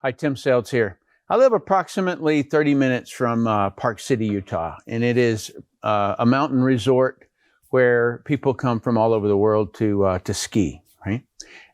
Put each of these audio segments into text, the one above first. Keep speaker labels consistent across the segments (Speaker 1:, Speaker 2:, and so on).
Speaker 1: Hi, Tim Sales here. I live approximately 30 minutes from Park City, Utah, and it is a mountain resort where people come from all over the world to ski, right?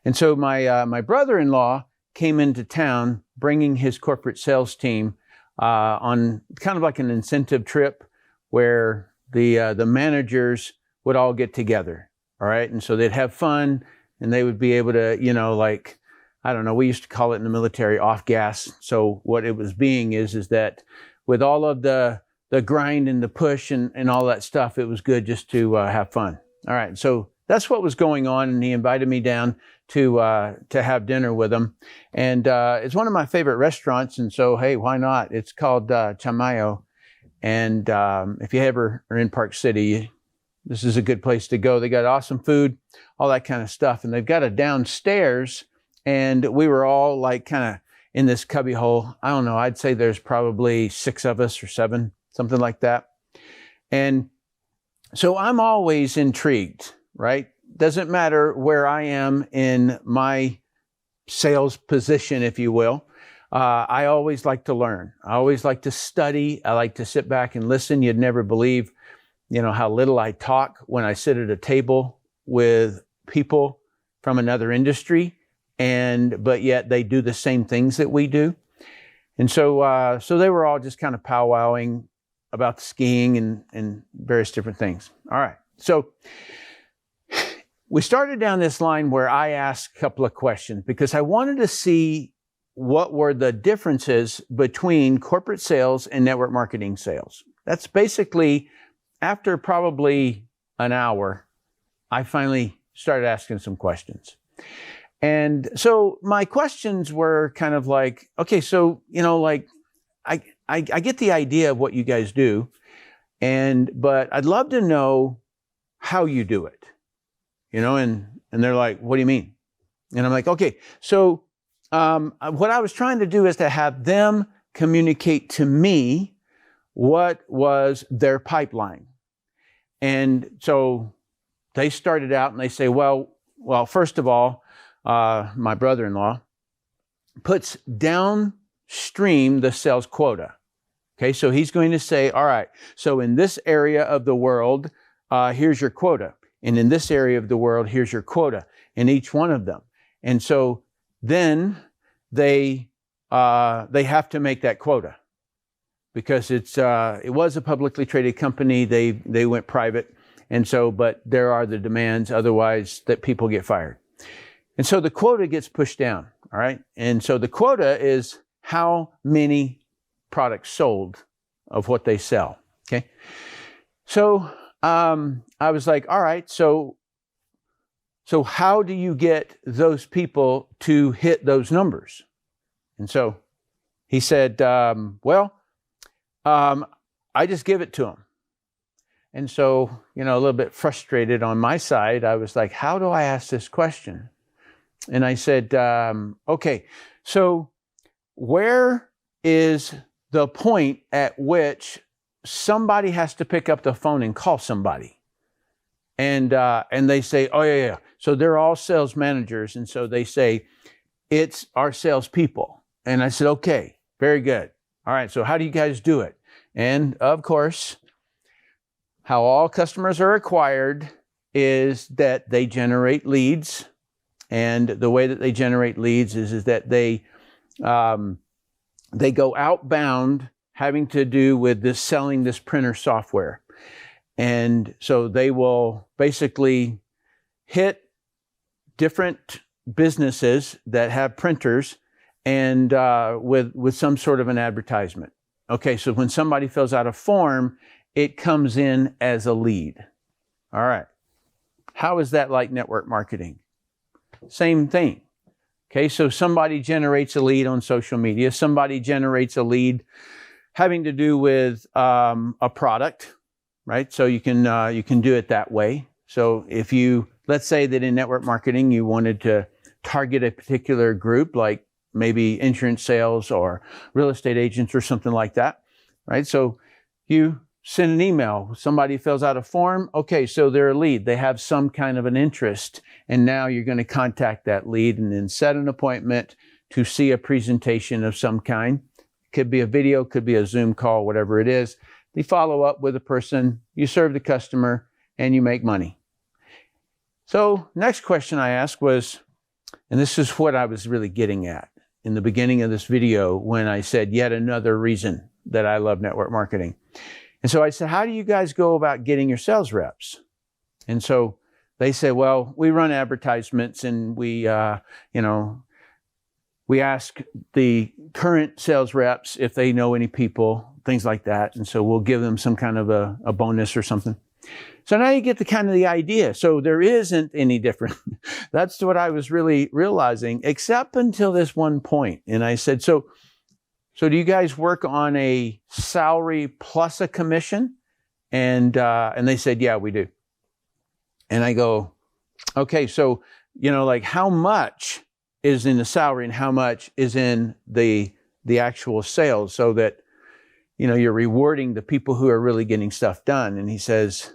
Speaker 1: And so my brother-in-law came into town bringing his corporate sales team on kind of like an incentive trip where the managers would all get together, all right? And so they'd have fun and they would be able to, like, I don't know, we used to call it in the military off gas. So what it was being is that with all of the grind and the push and all that stuff, it was good just to have fun. All right, so that's what was going on, and he invited me down to have dinner with him. And it's one of my favorite restaurants, and so, hey, why not? It's called Chamayo. And if you ever are in Park City, this is a good place to go. They got awesome food, all that kind of stuff. And they've got a downstairs. And we were all like kind of in this cubby hole. I don't know, I'd say there's probably 6 of us or 7, something like that. And so I'm always intrigued, right? Doesn't matter where I am in my sales position, if you will. I always like to learn. I always like to study. I like to sit back and listen. You'd never believe, how little I talk when I sit at a table with people from another industry. But yet they do the same things that we do. And so they were all just kind of powwowing about skiing and various different things. All right. So we started down this line where I asked a couple of questions because I wanted to see what were the differences between corporate sales and network marketing sales. That's basically, after probably an hour, I finally started asking some questions. And so my questions were kind of like, okay, so, I get the idea of what you guys do, but I'd love to know how you do it, and they're like, what do you mean? And I'm like, okay, so what I was trying to do is to have them communicate to me what was their pipeline. And so they started out and they say, well, first of all, my brother-in-law puts downstream the sales quota. Okay, so he's going to say, all right, so in this area of the world, here's your quota. And in this area of the world, here's your quota in each one of them. And so then they have to make that quota because it was a publicly traded company. They went private. And so, but there are the demands, otherwise that people get fired. And so the quota gets pushed down, all right? And so the quota is how many products sold of what they sell, okay? So I was like, all right, so how do you get those people to hit those numbers? And so he said, I just give it to them. And so, a little bit frustrated on my side, I was like, how do I ask this question? And I said, okay, so where is the point at which somebody has to pick up the phone and call somebody? And they say, oh, yeah. So they're all sales managers. And so they say, it's our salespeople. And I said, okay, very good. All right, so how do you guys do it? And of course, how all customers are acquired is that they generate leads. And the way that they generate leads is that they go outbound, having to do with this selling this printer software. And so they will basically hit different businesses that have printers and with some sort of an advertisement. Okay, so when somebody fills out a form, it comes in as a lead. All right. How is that like network marketing? Same thing. Okay, so somebody generates a lead on social media. Somebody generates a lead having to do with a product, right? So you can do it that way. So if let's say that in network marketing, you wanted to target a particular group, like maybe insurance sales or real estate agents or something like that, right? So you send an email, somebody fills out a form. Okay, so they're a lead. They have some kind of an interest. And now you're going to contact that lead and then set an appointment to see a presentation of some kind. Could be a video, could be a Zoom call, whatever it is. They follow up with a person, you serve the customer, and you make money. So next question I asked was, and this is what I was really getting at in the beginning of this video when I said yet another reason that I love network marketing. And so I said, how do you guys go about getting your sales reps? And so they said, well, we run advertisements and we ask the current sales reps if they know any people, things like that. And so we'll give them some kind of a bonus or something. So now you get the idea. So there isn't any different. That's what I was really realizing, except until this one point. And I said, so do you guys work on a salary plus a commission? And they said, yeah, we do. And I go, okay, so, how much is in the salary and how much is in the actual sales so that, you're rewarding the people who are really getting stuff done? And he says,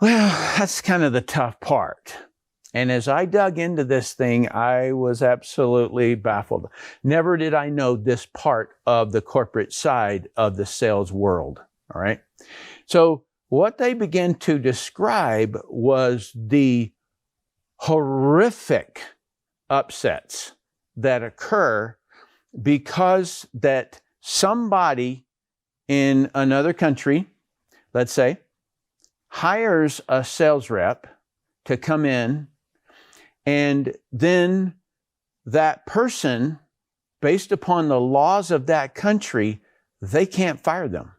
Speaker 1: well, that's kind of the tough part. And as I dug into this thing, I was absolutely baffled. Never did I know this part of the corporate side of the sales world. All right. So what they began to describe was the horrific upsets that occur because that somebody in another country, let's say, hires a sales rep to come in, and then that person, based upon the laws of that country, they can't fire them.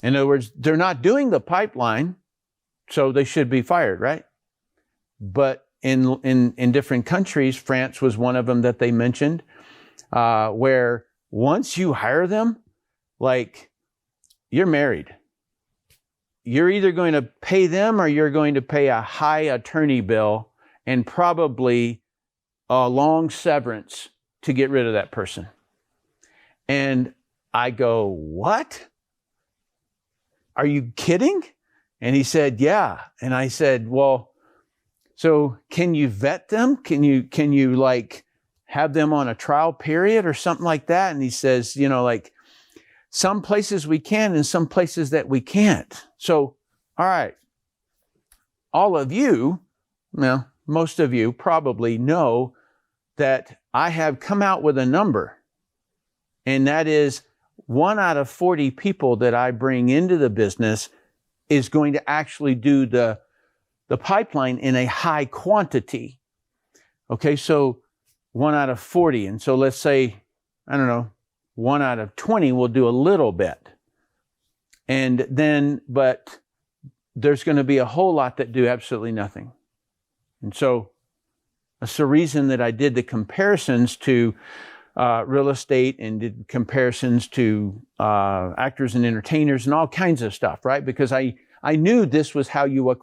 Speaker 1: In other words, they're not doing the pipeline, so they should be fired, right? But in different countries, France was one of them that they mentioned, where once you hire them, like, you're married. You're either going to pay them or you're going to pay a high attorney bill and probably a long severance to get rid of that person. And I go, what? Are you kidding? And he said, yeah. And I said, well, so can you vet them? Can you like have them on a trial period or something like that? And he says, some places we can and some places that we can't. So, all right, all of you, well, most of you probably know that I have come out with a number, and that is 1 out of 40 people that I bring into the business is going to actually do the pipeline in a high quantity. Okay, so 1 out of 40. And so let's say, 1 out of 20 will do a little bit. And then, but there's going to be a whole lot that do absolutely nothing. And so that's the reason that I did the comparisons to real estate and did comparisons to actors and entertainers and all kinds of stuff, right? Because I knew this was how you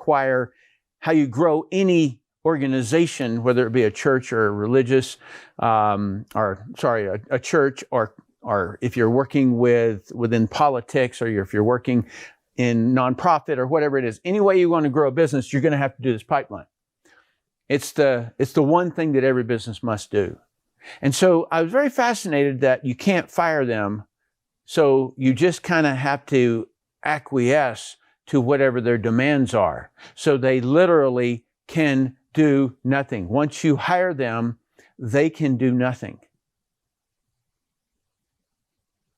Speaker 1: grow any organization, whether it be a church or a religious, a church or if you're working within politics or if you're working in nonprofit or whatever it is. Any way you want to grow a business, you're going to have to do this pipeline. It's the one thing that every business must do. And so I was very fascinated that you can't fire them. So you just kind of have to acquiesce to whatever their demands are. So they literally can do nothing. Once you hire them, they can do nothing.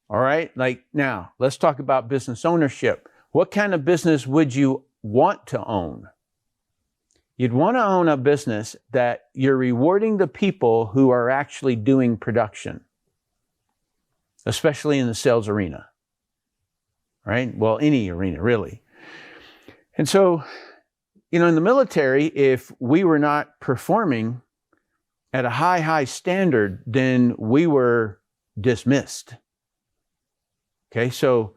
Speaker 1: All right? Like now, let's talk about business ownership. What kind of business would you want to own? You'd want to own a business that you're rewarding the people who are actually doing production, especially in the sales arena, right? Well, any arena, really. And so, in the military, if we were not performing at a high standard, then we were dismissed. Okay, so,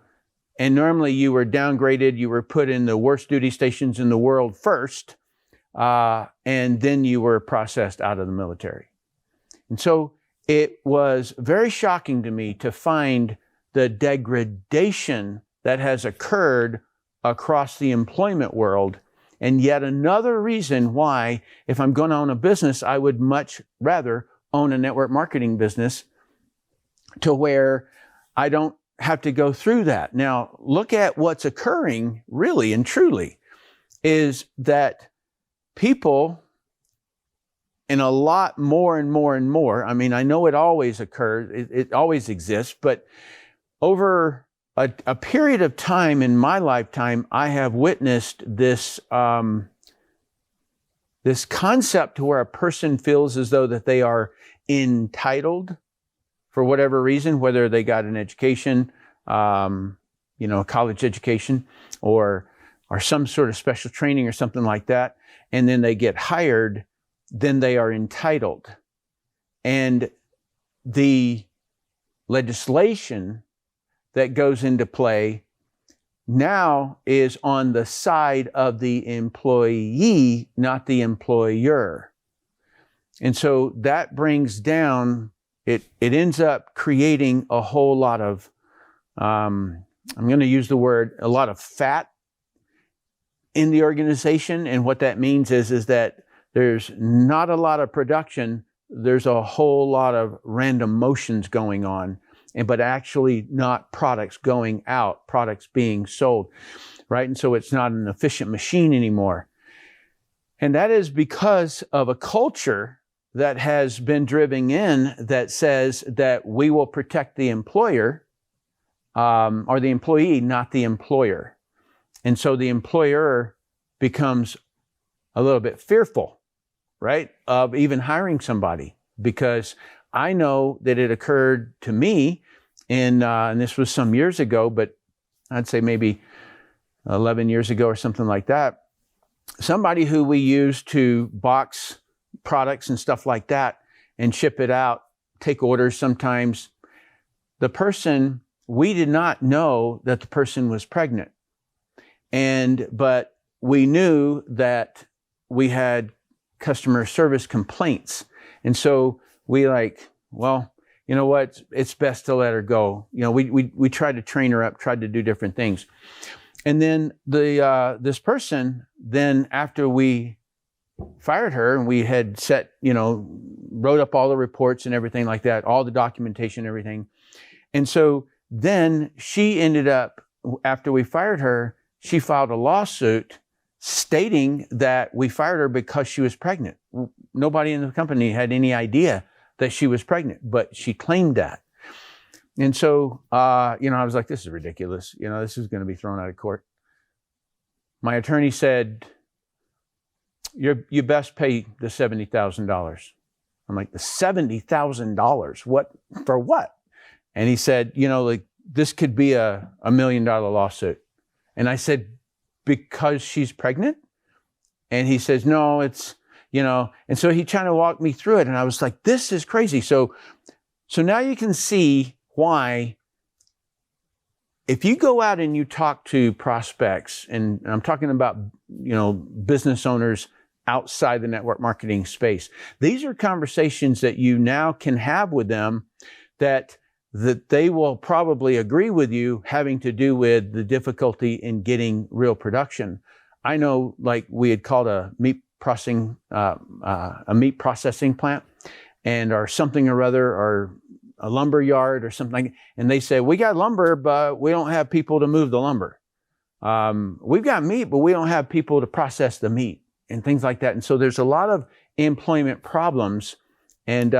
Speaker 1: and normally you were downgraded, you were put in the worst duty stations in the world first, and then you were processed out of the military. And so it was very shocking to me to find the degradation that has occurred across the employment world And yet another reason why, if I'm going to own a business, I would much rather own a network marketing business to where I don't have to go through that. Now, look at what's occurring really and truly is that people, and a lot more and more and more, I mean, I know it always occurs, it always exists, but over a period of time in my lifetime, I have witnessed this, this concept to where a person feels as though that they are entitled for whatever reason, whether they got an education, a college education, or some sort of special training or something like that, and then they get hired, then they are entitled. And the legislation that goes into play now is on the side of the employee, not the employer. And so that brings down, it ends up creating a whole lot of, I'm going to use the word, a lot of fat in the organization. And what that means is that there's not a lot of production. There's a whole lot of random motions going on, but actually not products going out, products being sold, right? And so it's not an efficient machine anymore. And that is because of a culture that has been driven in that says that we will protect the employer or the employee, not the employer. And so the employer becomes a little bit fearful, right, of even hiring somebody, because I know that it occurred to me and this was some years ago, but I'd say maybe 11 years ago or something like that. Somebody who we used to box products and stuff like that and ship it out, take orders sometimes. The person, we did not know that the person was pregnant. But we knew that we had customer service complaints. And so we well, you know what? It's best to let her go. We tried to train her up, tried to do different things. And then this person, then after we fired her and we had wrote up all the reports and everything like that, all the documentation, everything. And so then she ended up, after we fired her, she filed a lawsuit stating that we fired her because she was pregnant. Nobody in the company had any idea that she was pregnant, but she claimed that. And so, I was like, this is ridiculous. This is going to be thrown out of court. My attorney said, you best pay the $70,000. I'm like, the $70,000? What, for what? And he said, this could be a $1 million lawsuit. And I said, because she's pregnant? And he says, no, it's, and so he tried to walk me through it. And I was like, this is crazy. So now you can see why, if you go out and you talk to prospects, and I'm talking about, business owners outside the network marketing space, these are conversations that you now can have with them that they will probably agree with you, having to do with the difficulty in getting real production. I know, like we had called a meat processing plant, or something or other, or a lumber yard or something, and they say, we got lumber, but we don't have people to move the lumber. We've got meat, but we don't have people to process the meat, and things like that. And so there's a lot of employment problems and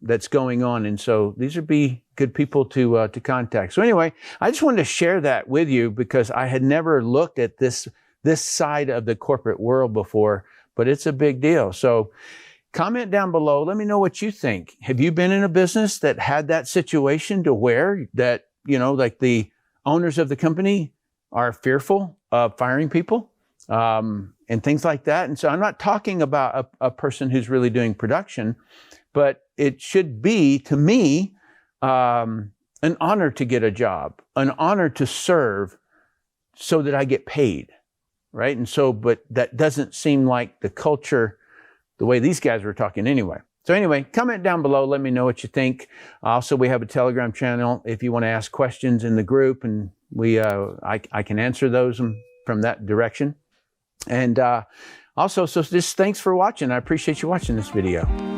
Speaker 1: that's going on. And so these would be good people to contact. So anyway, I just wanted to share that with you because I had never looked at this side of the corporate world before, but it's a big deal. So comment down below. Let me know what you think. Have you been in a business that had that situation to where that, like the owners of the company are fearful of firing people and things like that? And so I'm not talking about a person who's really doing production, but it should be, to me, an honor to get a job, an honor to serve so that I get paid, right? And so, but that doesn't seem like the culture, the way these guys were talking anyway. So anyway, comment down below. Let me know what you think. Also, we have a Telegram channel if you want to ask questions in the group, and I can answer those from that direction. And also, so just thanks for watching. I appreciate you watching this video.